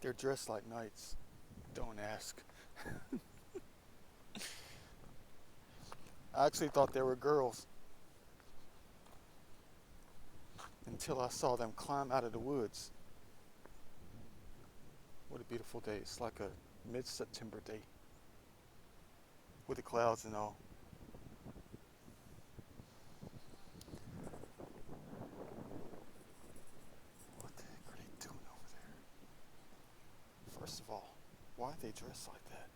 They're dressed like knights. Don't ask. I actually thought they were girls until I saw them climb out of the woods. What a beautiful day. It's like a mid-September day with the clouds and all. What the heck are they doing over there? First of all, why are they dressed like that?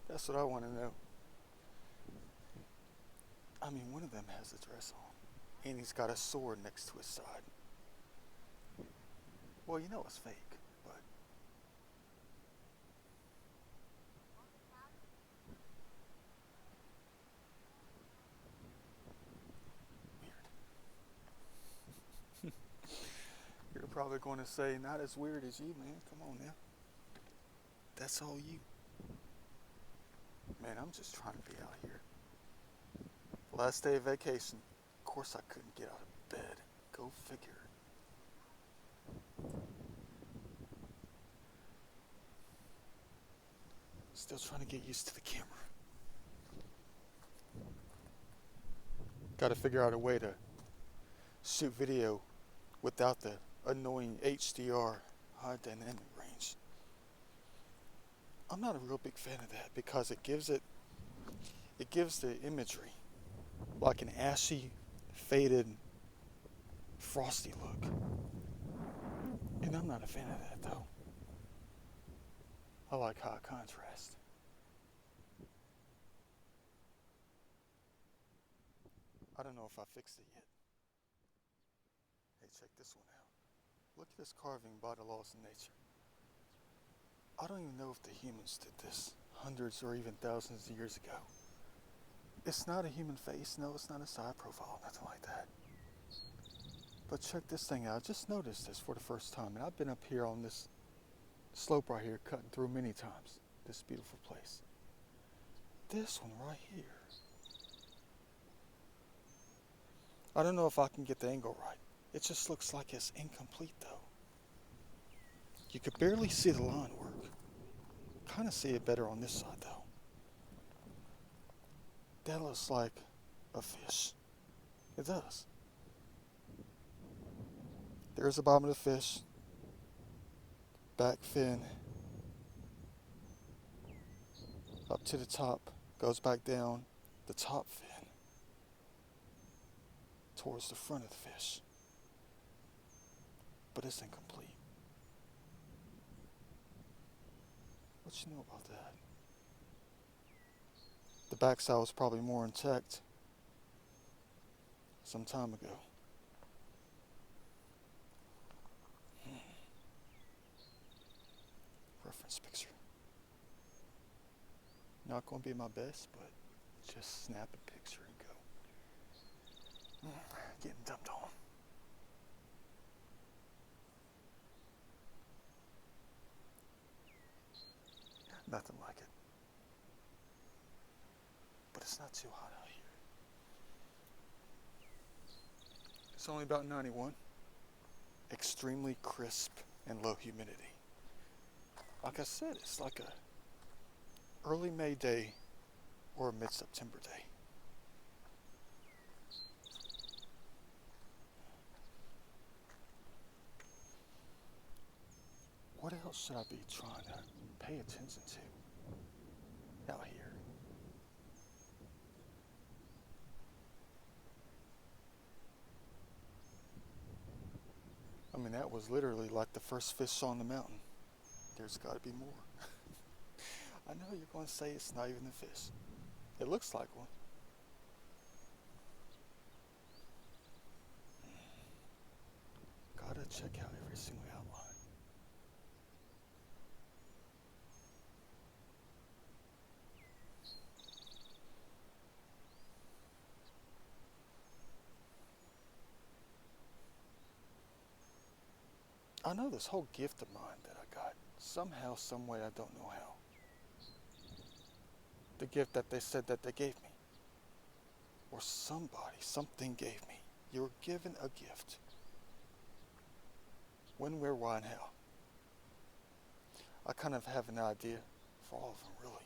That's what I want to know. I mean, one of them has a dress on, and he's got a sword next to his side. Well, you know it's fake, but weird. You're probably going to say, not as weird as you, man. Come on now. That's all you. Man, I'm just trying to be out here. Last day of vacation. Of course I couldn't get out of bed. Go figure. Still trying to get used to the camera. Got to figure out a way to shoot video without the annoying HDR, high dynamic range. I'm not a real big fan of that because it gives the imagery like an ashy, faded, frosty look. And I'm not a fan of that though. I like high contrast. I don't know if I fixed it yet. Hey, check this one out. Look at this carving by the laws of nature. I don't even know if the humans did this hundreds or even thousands of years ago. It's not a human face, no, it's not a side profile, nothing like that. But check this thing out. I just noticed this for the first time, and I've been up here on this slope right here, cutting through many times. This beautiful place. This one right here. I don't know if I can get the angle right. It just looks like it's incomplete though. You could barely see the line work. Kind of see it better on this side though. That looks like a fish. It does. There's the bottom of the fish. Back fin. Up to the top. Goes back down. The top fin. Towards the front of the fish. But it's incomplete. What you know about that? The backside was probably more intact some time ago. Reference picture. Not going to be my best, but just snap a picture and go. Getting dumped on. Nothing like it. But it's not too hot out here. It's only about 91. Extremely crisp and low humidity. Like I said, it's like a early May day or a mid-September day. What else should I be trying to pay attention to out here? I mean, that was literally like the first fish on the mountain. There's got to be more. I know you're going to say it's not even a fish. It looks like one. Gotta check out every single outline. I know this whole gift of mine that I got. Somehow, some way, I don't know how. The gift that they said that they gave me. Or somebody, something gave me. You were given a gift. When, where, why, and how. I kind of have an idea for all of them, really.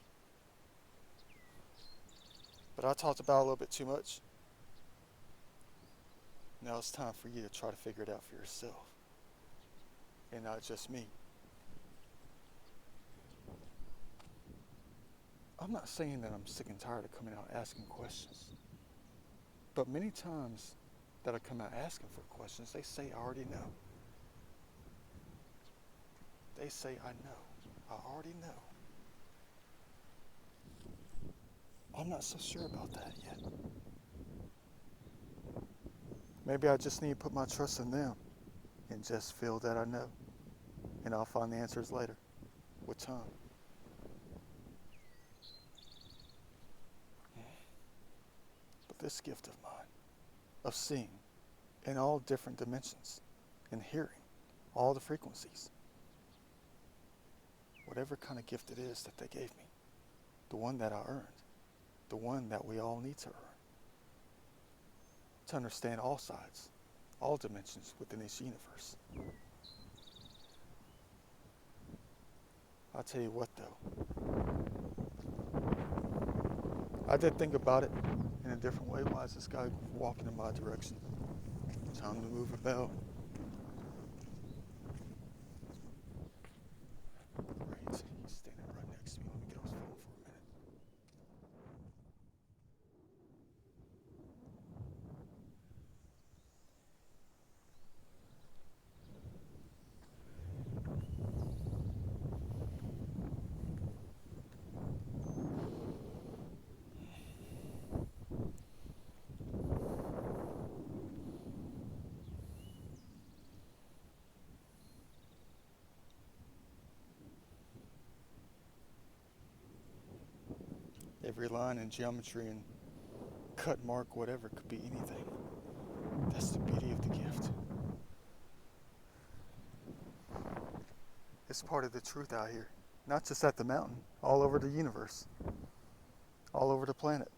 But I talked about it a little bit too much. Now it's time for you to try to figure it out for yourself. And not just me. I'm not saying that I'm sick and tired of coming out asking questions. But many times that I come out asking for questions, they say I already know. They say I know. I already know. I'm not so sure about that yet. Maybe I just need to put my trust in them and just feel that I know. And I'll find the answers later, with time. But this gift of mine, of seeing in all different dimensions, and hearing all the frequencies, whatever kind of gift it is that they gave me, the one that I earned, the one that we all need to earn, to understand all sides, all dimensions within this universe. I'll tell you what though, I did think about it in a different way. Why is this guy walking in my direction? Time to move about. Great, he's standing right next to me. Let me get on his phone for a minute. Every line in geometry and cut mark, whatever, could be anything. That's the beauty of the gift. It's part of the truth out here. Not just at the mountain, all over the universe. All over the planet.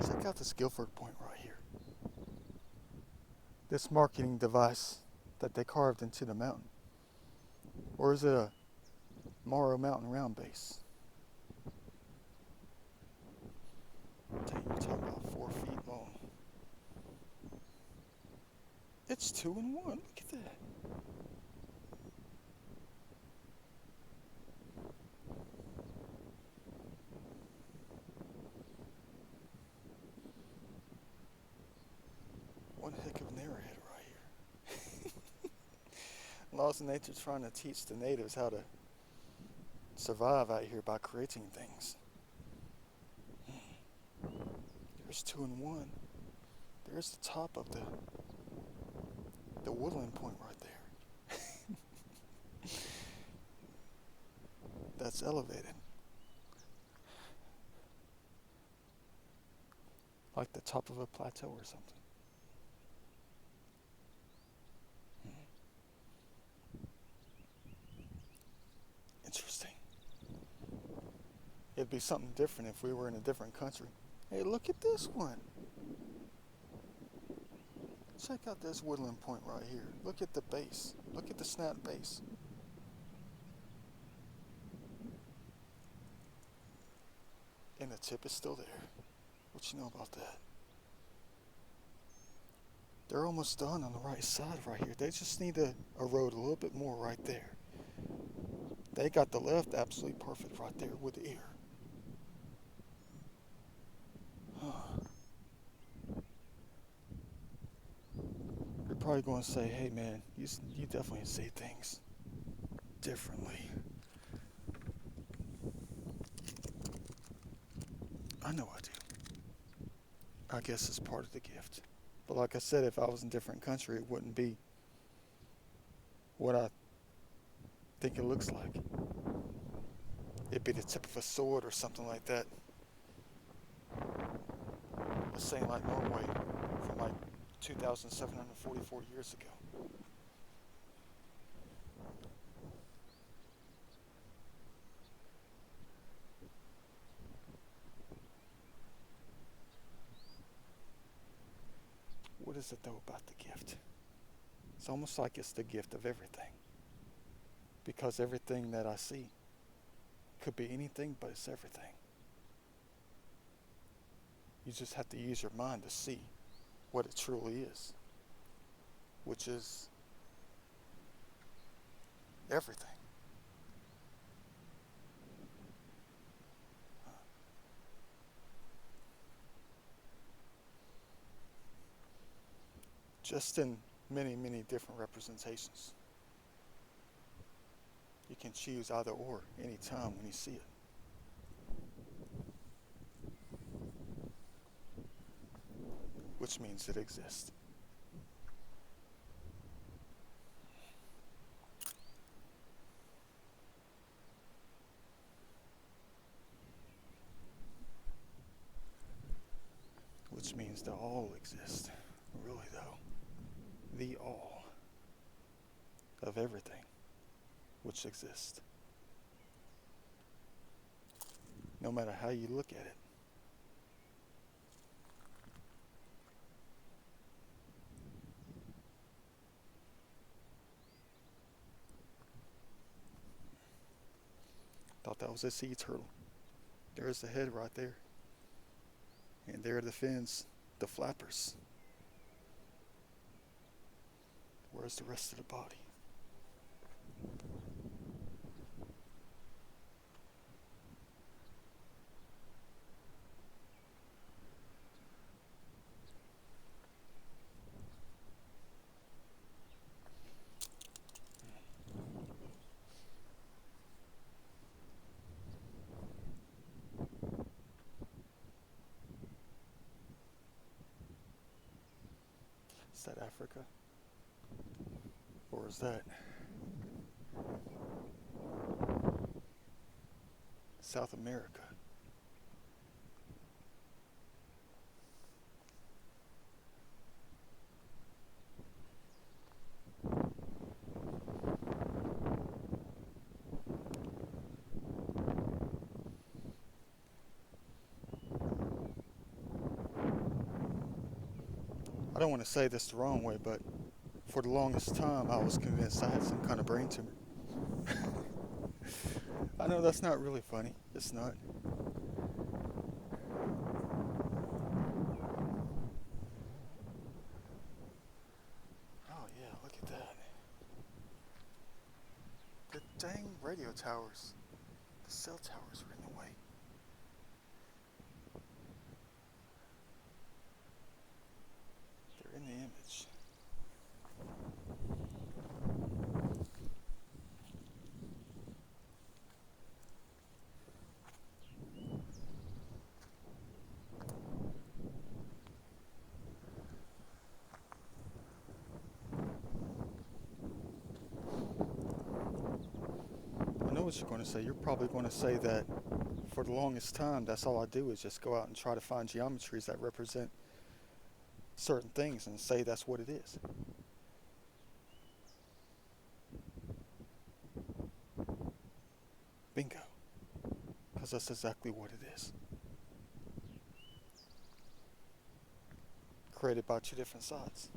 Check out this Guilford Point right here. This marketing device that they carved into the mountain. Or is it a Morrow Mountain round base? Dang, you're talking about 4 feet long. It's 2 in 1. Look at that. One heck of an arrowhead right here. Laws of Nature trying to teach the natives how to survive out here by creating things. There's 2 in 1. There's the top of the woodland point right there. That's elevated. Like the top of a plateau or something. Interesting. It'd be something different if we were in a different country. Hey, look at this one. Check out this woodland point right here. Look at the base. Look at the snap base. And the tip is still there. What you know about that? They're almost done on the right side right here. They just need to erode a little bit more right there. They got the left absolutely perfect right there with the ear. You're probably going to say, hey man, you definitely say things differently. I know I do. I guess it's part of the gift. But like I said, if I was in a different country, it wouldn't be what I think it looks like. It'd be the tip of a sword or something like that. Let's say like Norway from like 2,744 years ago. is it though about the gift? It's almost like it's the gift of everything. Because everything that I see could be anything, but it's everything. You just have to use your mind to see what it truly is, which is everything. Just in many, many different representations. You can choose either or anytime when you see it. Which means it exists. Which means the all exists. Really though. The all of everything which exists. No matter how you look at it. Thought that was a sea turtle. There's the head right there. And there are the fins, the flappers. Where's the rest of the body? Is that Africa? Or is that South America? I don't want to say this the wrong way, but for the longest time I was convinced I had some kind of brain tumor. I know that's not really funny. It's not. Oh yeah, look at that. The dang radio towers, the cell towers are in the way. They're in the image. I know what you're going to say. You're probably going to say that for the longest time, that's all I do is just go out and try to find geometries that represent certain things and say that's what it is. Bingo. Because that's exactly what it is. Created by two different sides.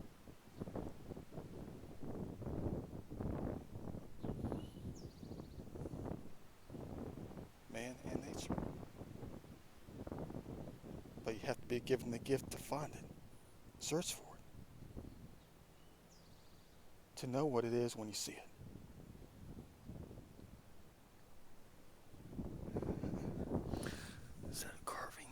Man and nature. But you have to be given the gift to find it. Search for it. To know what it is when you see it. Is that a carving?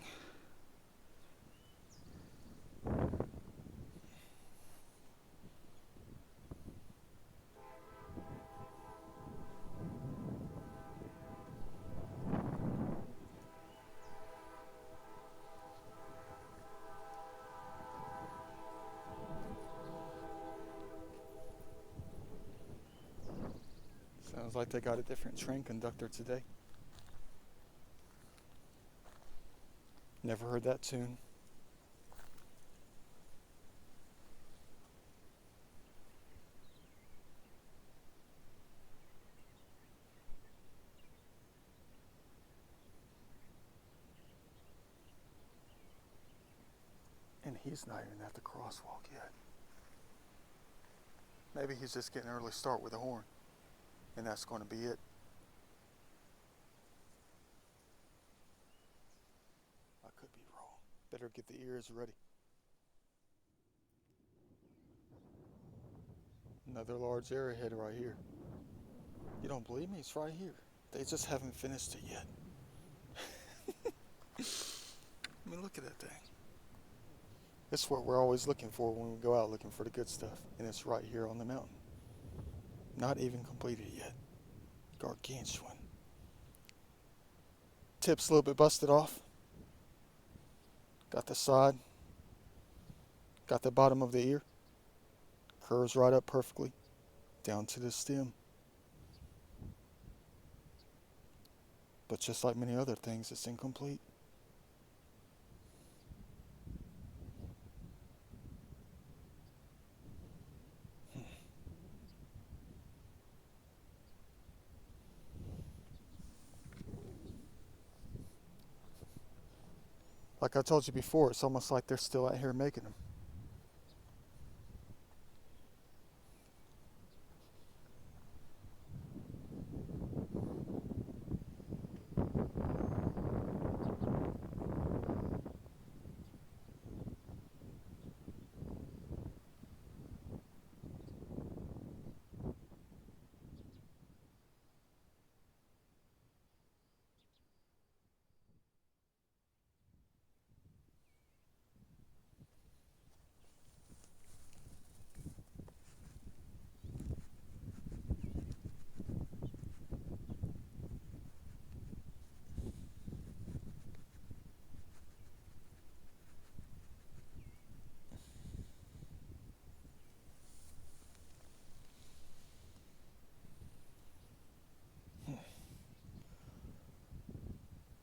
Sounds like they got a different train conductor today. Never heard that tune. Anyhow. he's not even at the crosswalk yet. Maybe he's just getting an early start with a horn, and that's going to be it. I could be wrong. Better get the ears ready. Another large arrowhead right here. You don't believe me? It's right here. They just haven't finished it yet. I mean, look at that thing. It's what we're always looking for when we go out looking for the good stuff. And it's right here on the mountain. Not even completed yet. Gargantuan. Tip's a little bit busted off. Got the side. Got the bottom of the ear. Curves right up perfectly. Down to the stem. But just like many other things, it's incomplete. Like I told you before, it's almost like they're still out here making them.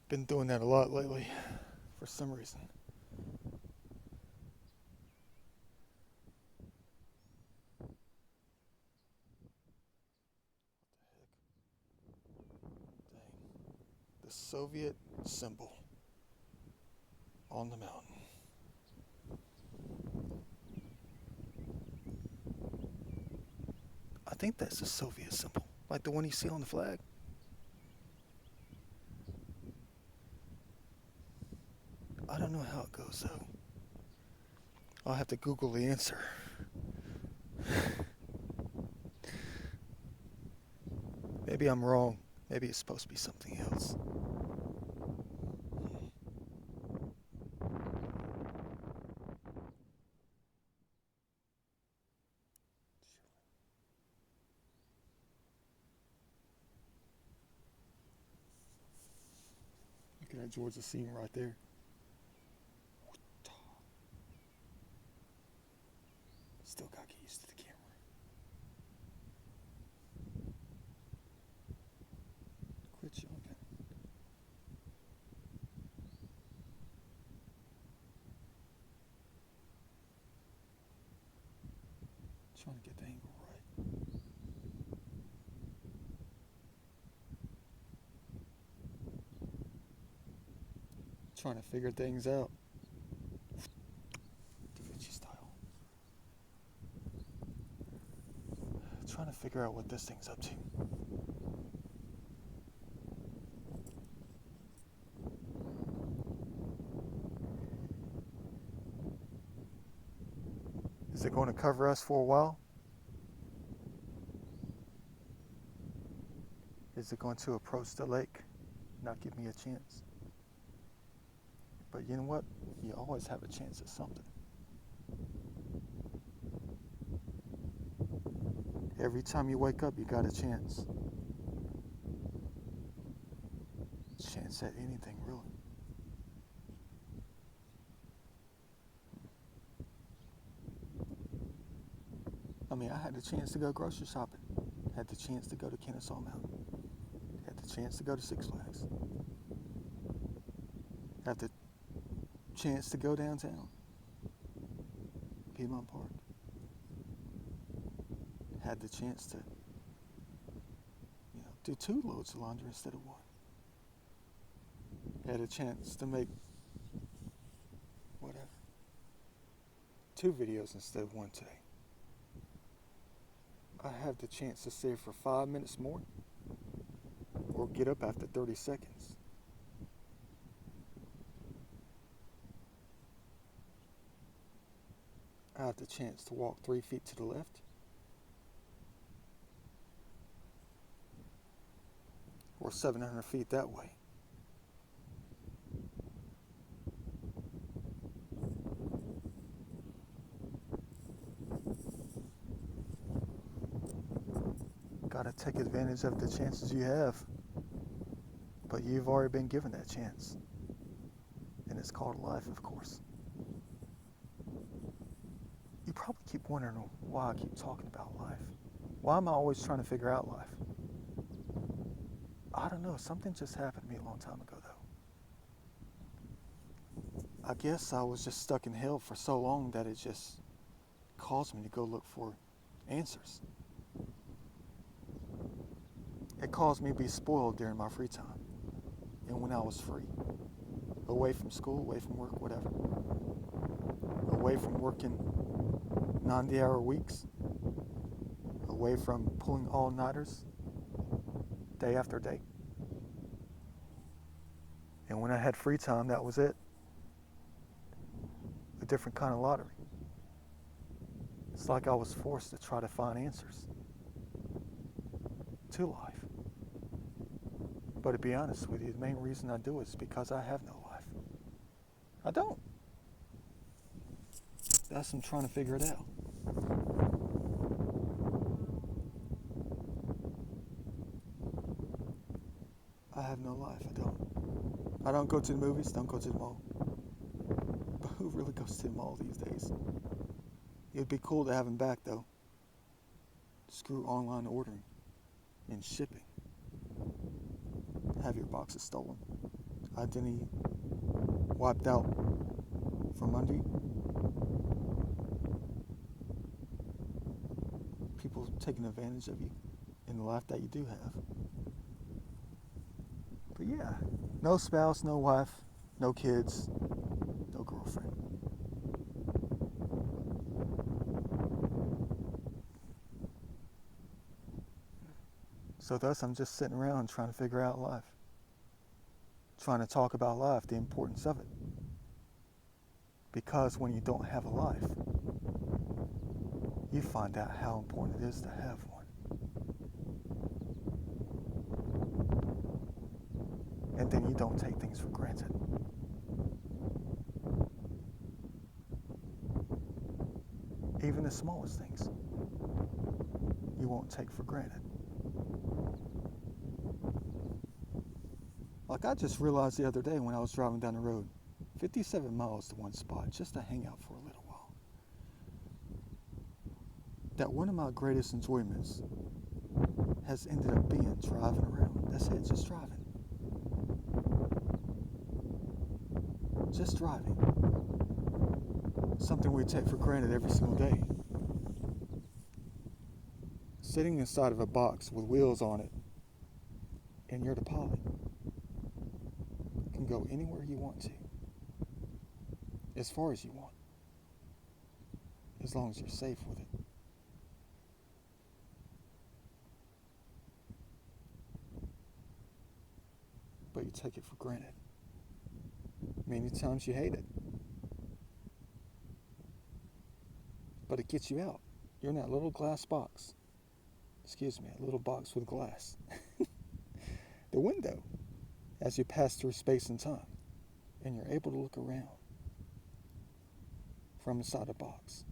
Been doing that a lot lately, for some reason. Dang. The Soviet symbol on the mountain. I think that's the Soviet symbol, like the one you see on the flag. I don't know how it goes though. I'll have to Google the answer. Maybe I'm wrong. Maybe it's supposed to be something else. Look at that Georgia scene right there. Still got to get used to the camera. Quit jumping. Trying to get the angle right. Trying to figure things out. Da Vinci style. Trying to figure out what this thing's up to. Is it going to cover us for a while? Is it going to approach the lake? Not give me a chance? But you know what? You always have a chance at something. Every time you wake up, you got a chance. Chance at anything, really. I mean, I had the chance to go grocery shopping. Had the chance to go to Kennesaw Mountain. Had the chance to go to Six Flags. Had the chance to go downtown. Piedmont Park. Had the chance to, do 2 loads of laundry instead of 1. Had a chance to make whatever. 2 videos instead of 1 today. I have the chance to stay for 5 minutes more or get up after 30 seconds. I have the chance to walk 3 feet to the left or 700 feet that way. Gotta take advantage of the chances you have. But you've already been given that chance. And it's called life, of course. You probably keep wondering why I keep talking about life. Why am I always trying to figure out life? I don't know. Something just happened to me a long time ago, though. I guess I was just stuck in hell for so long that it just caused me to go look for answers. It caused me to be spoiled during my free time and when I was free. Away from school, away from work, whatever. Away from working 90-hour weeks. Away from pulling all-nighters day after day. And when I had free time, that was it. A different kind of lottery. It's like I was forced to try to find answers to life. But to be honest with you, the main reason I do it is because I have no life. I don't. That's I'm trying to figure it out. I have no life. I don't go to the movies, don't go to the mall. But who really goes to the mall these days? It'd be cool to have them back, though. Screw online ordering and shipping. Have your boxes stolen. Identity wiped out from under you. People taking advantage of you in the life that you do have. But yeah, no spouse, no wife, no kids, no girlfriend. So thus I'm just sitting around trying to figure out life. Trying to talk about life, the importance of it. Because when you don't have a life, you find out how important it is to have one. And then you don't take things for granted. Even the smallest things, you won't take for granted. Like I just realized the other day when I was driving down the road, 57 miles to one spot just to hang out for a little while, that one of my greatest enjoyments has ended up being driving around. That's it, just driving. Just driving. Something we take for granted every single day. Sitting inside of a box with wheels on it, and you're the pilot. Can go anywhere you want to. As far as you want. As long as you're safe with it. But you take it for granted. Many times you hate it. But it gets you out. You're in that little glass box. Excuse me, a little box with glass. The window. As you pass through space and time. And you're able to look around. From inside a box.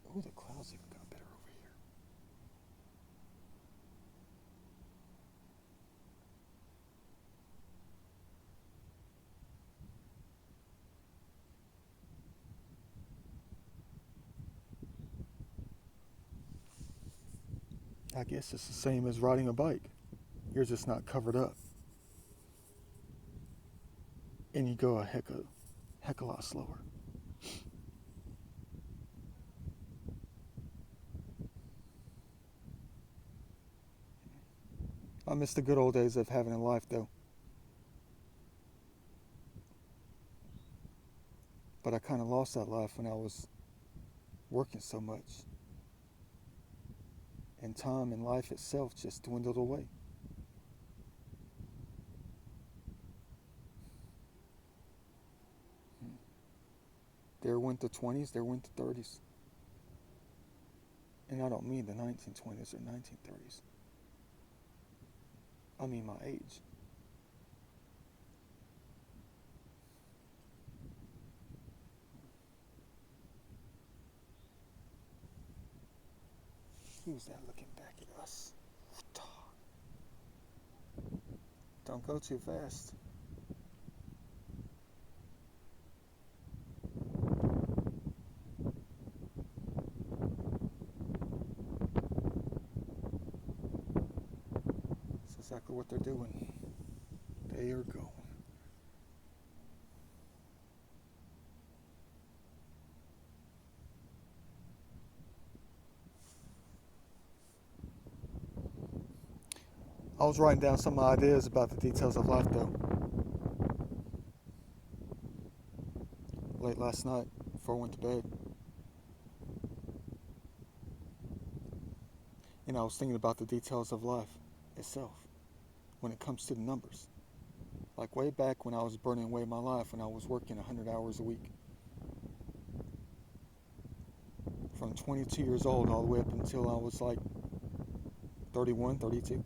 Oh, the clouds even got better over here. I guess it's the same as riding a bike. You're just not covered up. And you go a heck of a lot slower. I miss the good old days of having a life, though. But I kind of lost that life when I was working so much. And time and life itself just dwindled away. There went the 20s, there went the 30s. And I don't mean the 1920s or 1930s. I mean my age. Who's that looking back at us? Don't go too fast. That's exactly what they're doing. They are going. I was writing down some ideas about the details of life though. Late last night before I went to bed. And I was thinking about the details of life itself when it comes to the numbers. Like way back when I was burning away my life when I was working 100 hours a week. From 22 years old all the way up until I was like 31, 32.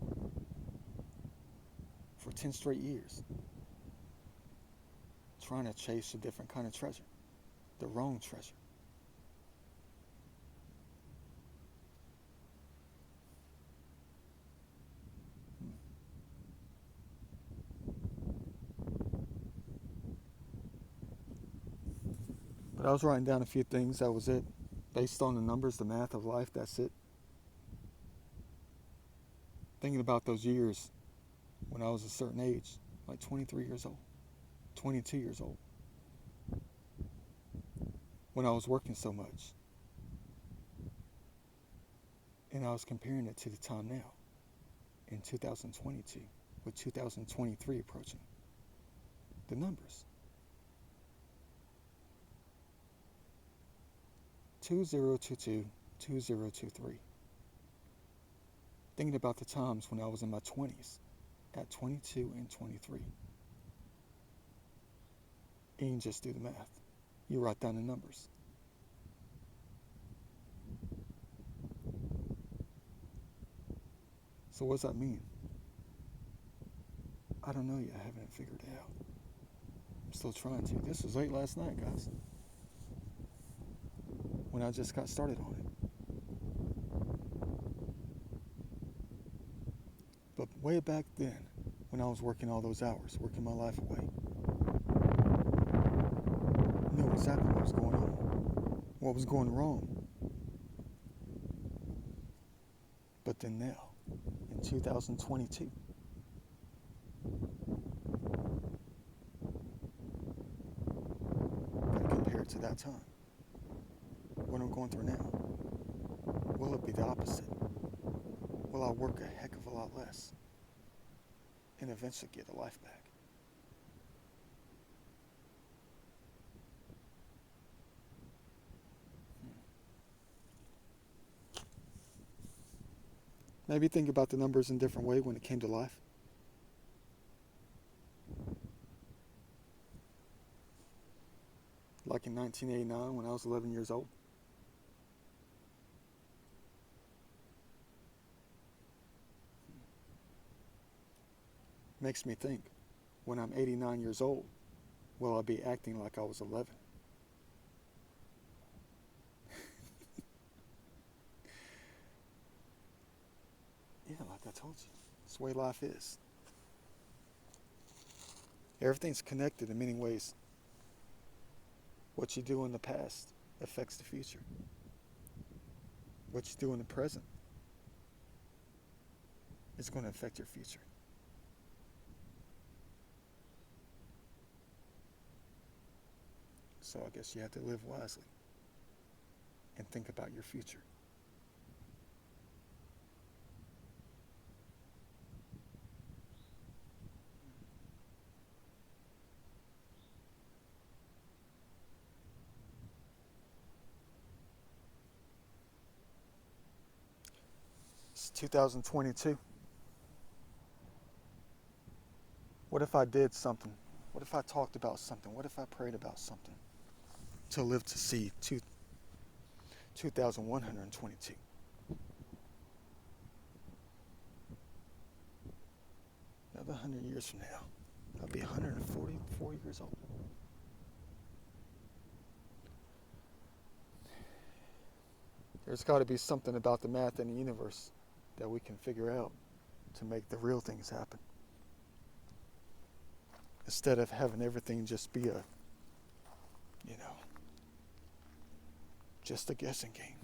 For 10 straight years. Trying to chase a different kind of treasure. The wrong treasure. But I was writing down a few things, that was it. Based on the numbers, the math of life, that's it. Thinking about those years when I was a certain age, like 23 years old, 22 years old. When I was working so much. And I was comparing it to the time now, in 2022, with 2023 approaching. The numbers. 2022, 2023. Thinking about the times when I was in my 20s, at 22 and 23. And you just do the math. You write down the numbers. So what does that mean? I don't know yet. I haven't figured it out. I'm still trying to. This was late last night, guys. When I just got started on it. But way back then, when I was working all those hours, working my life away, I knew exactly what was going on, what was going wrong. But then now, in 2022, gotta compare it to that time. What I'm going through now, will it be the opposite? Will I work a heck of a lot less and eventually get a life back? Maybe think about the numbers in a different way when it came to life. Like in 1989 when I was 11 years old. Makes me think, when I'm 89 years old, will I be acting like I was 11? Yeah, like I told you, it's the way life is. Everything's connected in many ways. What you do in the past affects the future. What you do in the present is going to affect your future. So I guess you have to live wisely and think about your future. It's 2022. What if I did something? What if I talked about something? What if I prayed about something to live to see 2122? Another 100 years from now, I'll be 144 years old. There's got to be something about the math in the universe that we can figure out to make the real things happen. Instead of having everything just be just a guessing game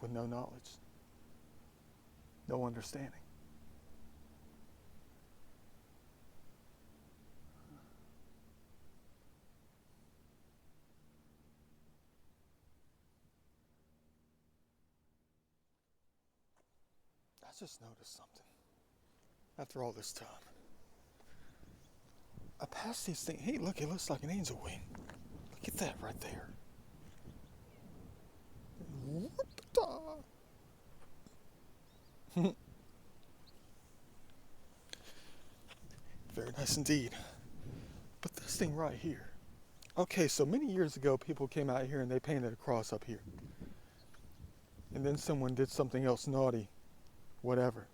with no knowledge, no understanding. I just noticed something after all this time. I passed these things. Hey, look, it looks like an angel wing. Look at that right there. Very nice indeed. But this thing right here. Okay, so many years ago, people came out here and they painted a cross up here. And then someone did something else naughty, whatever.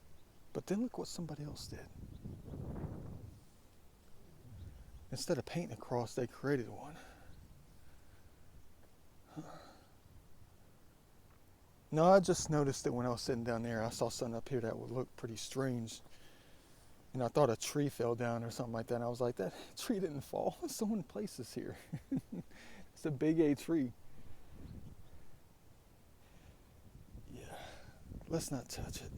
But then look what somebody else did. Instead of painting a cross, they created one. No, I just noticed that when I was sitting down there, I saw something up here that would look pretty strange. And I thought a tree fell down or something like that. And I was like, that tree didn't fall. Someone placed this here. It's a big A tree. Yeah, let's not touch it.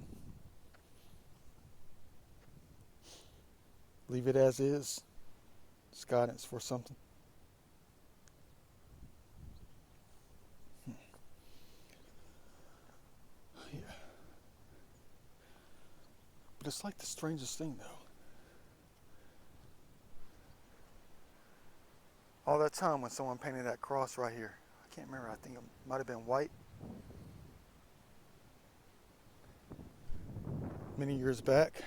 Leave it as is. It's guidance for something. Yeah. But it's like the strangest thing, though. All that time when someone painted that cross right here, I can't remember, I think it might have been white. Many years back,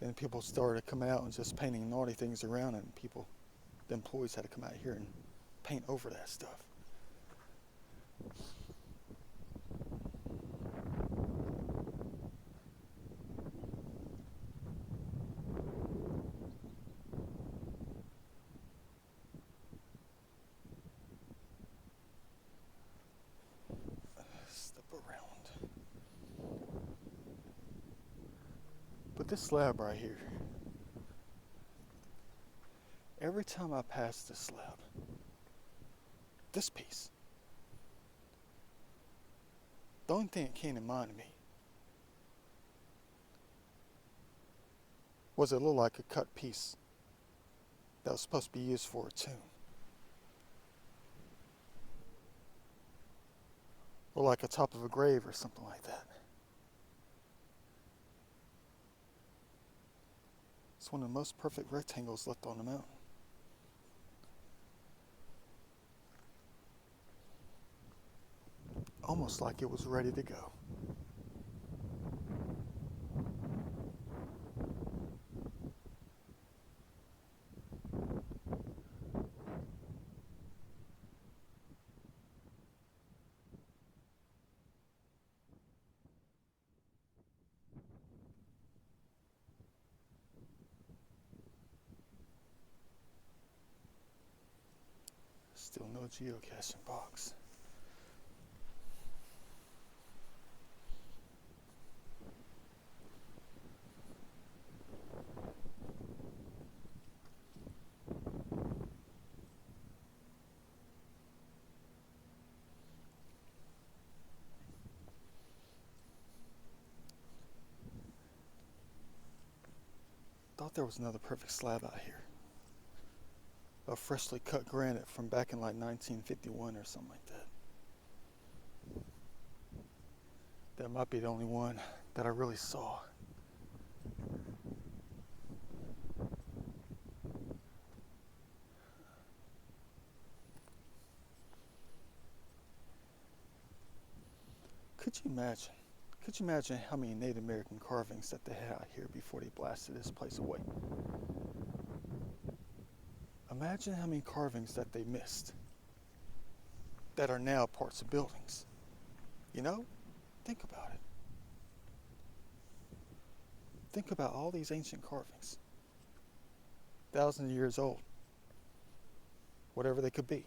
then people started coming out and just painting naughty things around, and the employees had to come out here and paint over that stuff. Step around. But this slab right here, every time I pass this slab, this piece, the only thing that came to mind to me was it looked like a cut piece that was supposed to be used for a tomb. Or like a top of a grave or something like that. It's one of the most perfect rectangles left on the mountain. Almost like it was ready to go. Still no geocaching box. Thought there was another perfect slab out here of freshly cut granite from back in like 1951 or something like that. That might be the only one that I really saw. Could you imagine? Could you imagine how many Native American carvings that they had out here before they blasted this place away? Imagine how many carvings that they missed that are now parts of buildings. You know? Think about it. Think about all these ancient carvings. Thousands of years old. Whatever they could be.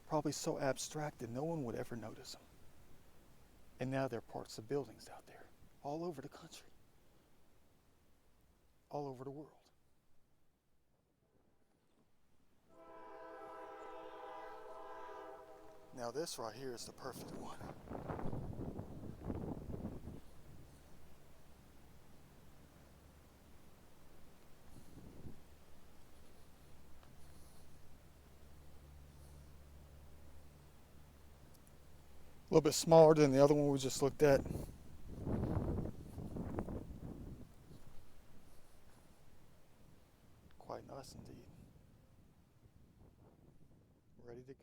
Probably so abstract that no one would ever notice them. And now they're parts of buildings out there. All over the country. All over the world. Now this right here is the perfect one. A little bit smaller than the other one we just looked at. Quite nice indeed. Ready to go.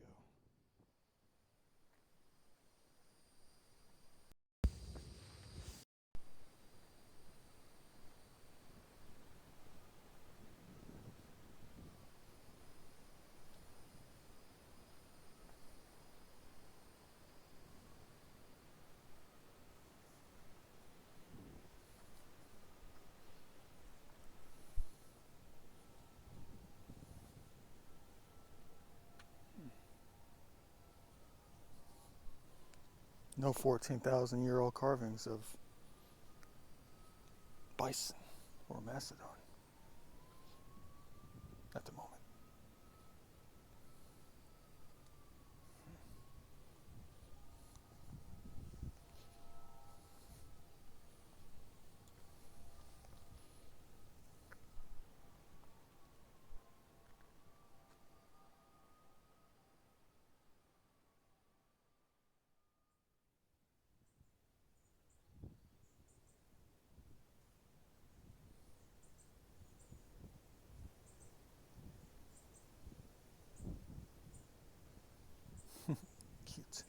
No 14,000-year-old carvings of bison or mastodon at the moment. Cute.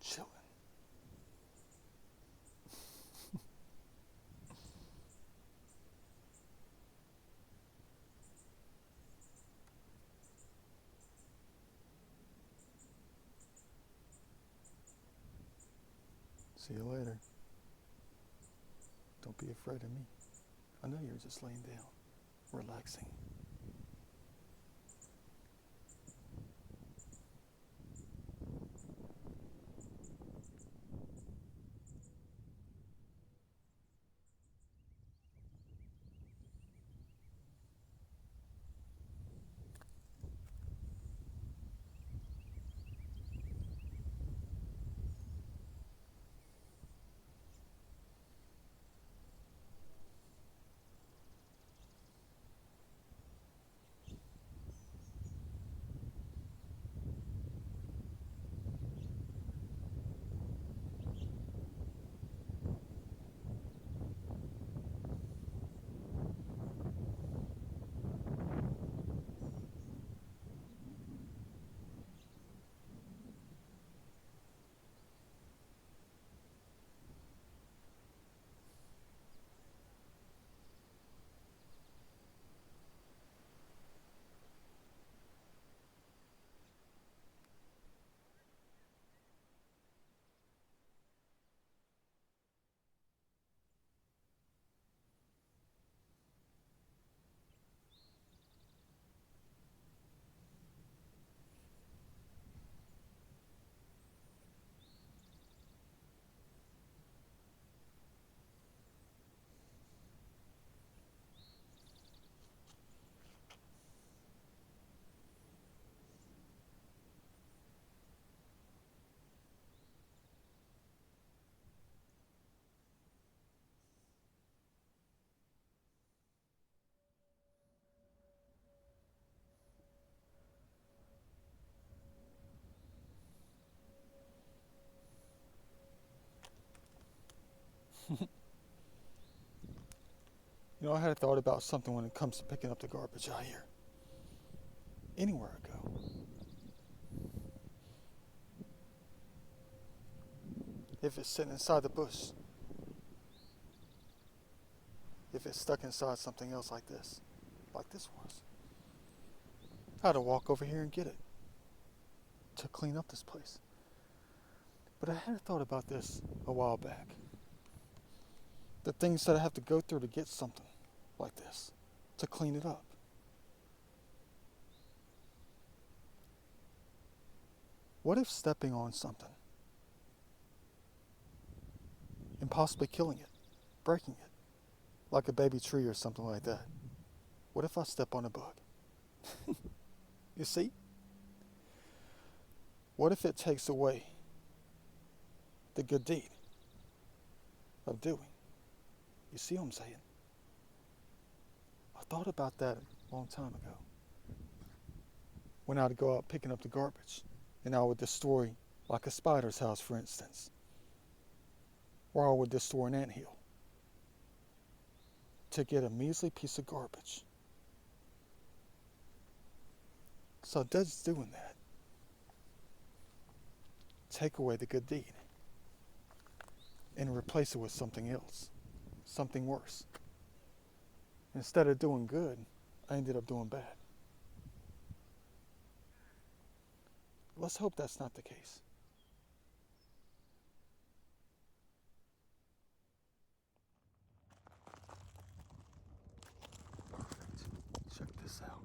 Chilling. See you later. Don't be afraid of me. I know you're just laying down, relaxing. You know, I had a thought about something when it comes to picking up the garbage out here. Anywhere I go. if it's sitting inside the bush, if it's stuck inside something else like this was. I had to walk over here and get it to clean up this place. But I had thought about this a while back. The things that I have to go through to get something like this, to clean it up. What if stepping on something and possibly killing it, breaking it, like a baby tree or something like that? What if I step on a bug? You see? What if it takes away the good deed of doing? You see what I'm saying? I thought about that a long time ago. When I would go out picking up the garbage, and I would destroy, like a spider's house, for instance, or I would destroy an anthill to get a measly piece of garbage. So does doing that take away the good deed and replace it with something else, something worse? Instead of doing good, I ended up doing bad. Let's hope that's not the case. Perfect. Check this out.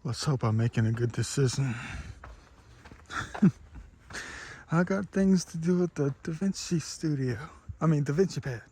Let's hope I'm making a good decision. I got things to do at the DaVinci Studio. DaVinci Pad.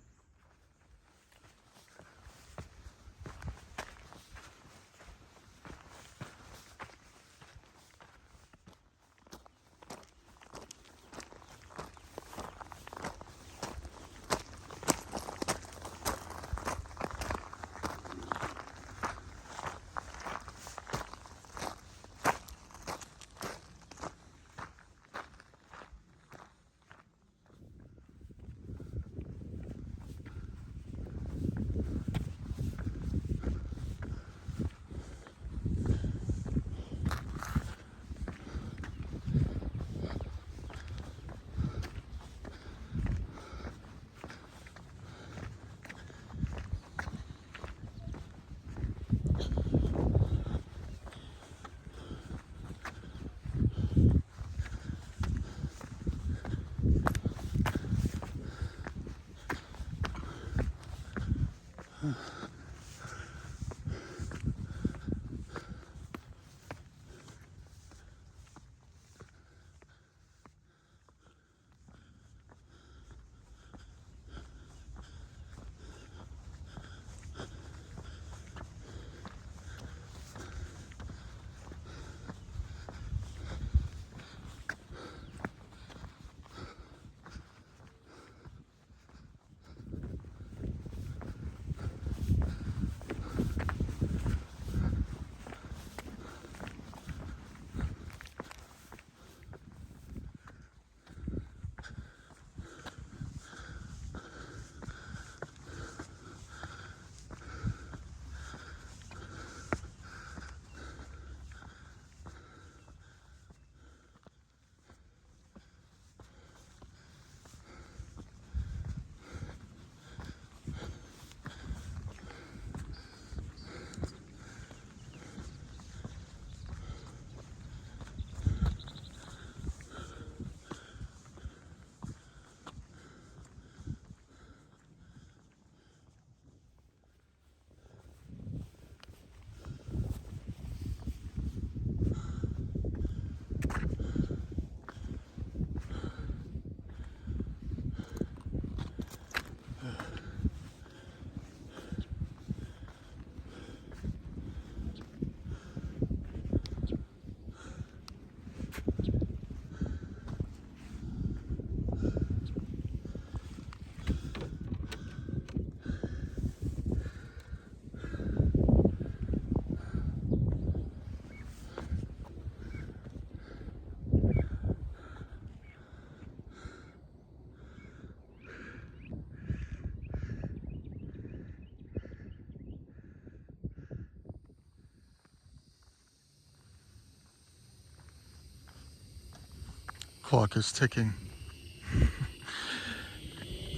Clock is ticking.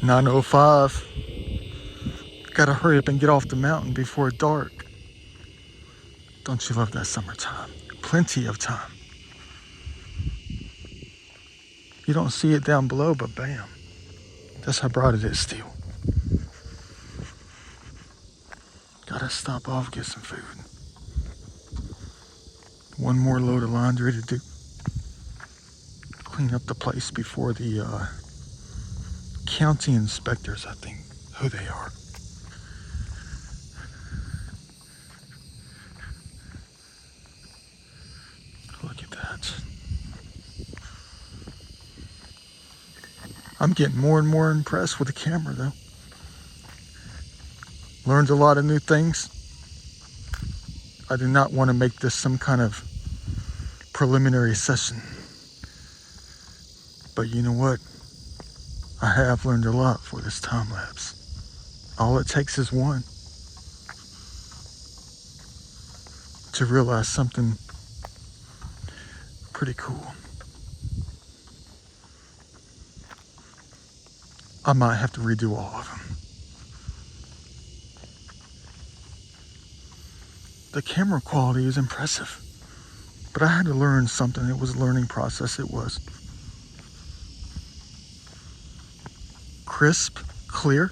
9:05. Gotta hurry up and get off the mountain before dark. Don't you love that summertime? Plenty of time. You don't see it down below, but bam. That's how bright it is still. Gotta stop off, get some food. One more load of laundry to do. Clean up the place before the county inspectors, I think, who they are. Look at that. I'm getting more and more impressed with the camera, though. Learned a lot of new things. I do not want to make this some kind of preliminary session. But you know what? I have learned a lot for this time lapse. All it takes is one to realize something pretty cool. I might have to redo all of them. The camera quality is impressive, but I had to learn something. It was a learning process. It was crisp, clear,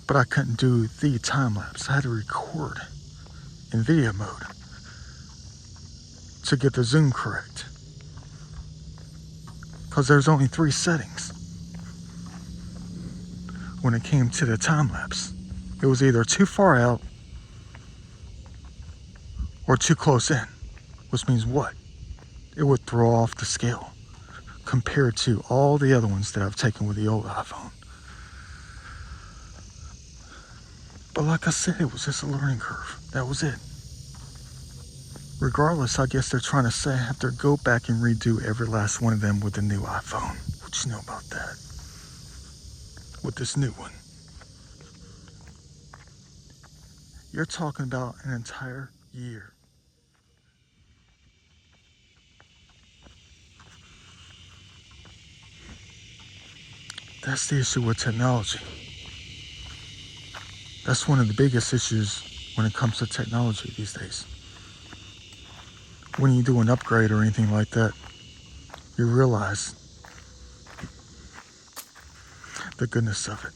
but I couldn't do the time lapse. I had to record in video mode to get the zoom correct, because there's only 3 settings when it came to the time lapse. It was either too far out or too close in, which means what? It would throw off the scale compared to all the other ones that I've taken with the old iPhone. But like I said, it was just a learning curve. That was it. Regardless, I guess they're trying to say I have to go back and redo every last one of them with the new iPhone. What you know about that? With this new one. You're talking about an entire year. That's the issue with technology. That's one of the biggest issues when it comes to technology these days. When you do an upgrade or anything like that, you realize the goodness of it.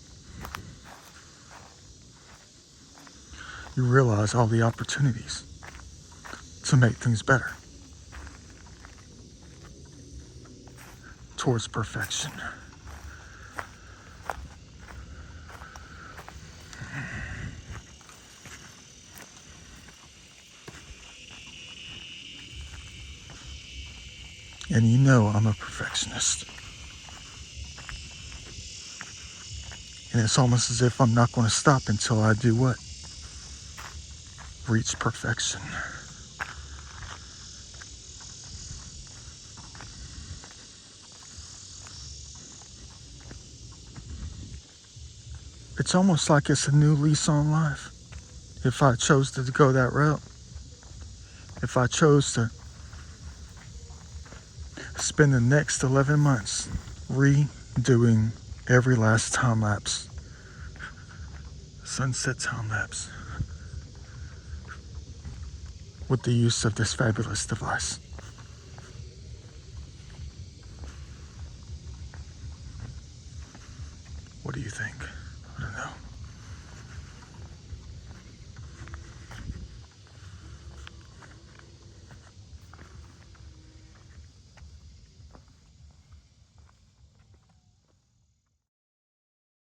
You realize all the opportunities to make things better towards perfection. And you know I'm a perfectionist. And it's almost as if I'm not going to stop until I do what? Reach perfection. It's almost like it's a new lease on life. If I chose to go that route, if I chose to spend the next 11 months redoing every last time lapse, sunset time lapse, with the use of this fabulous device. What do you think? I don't know.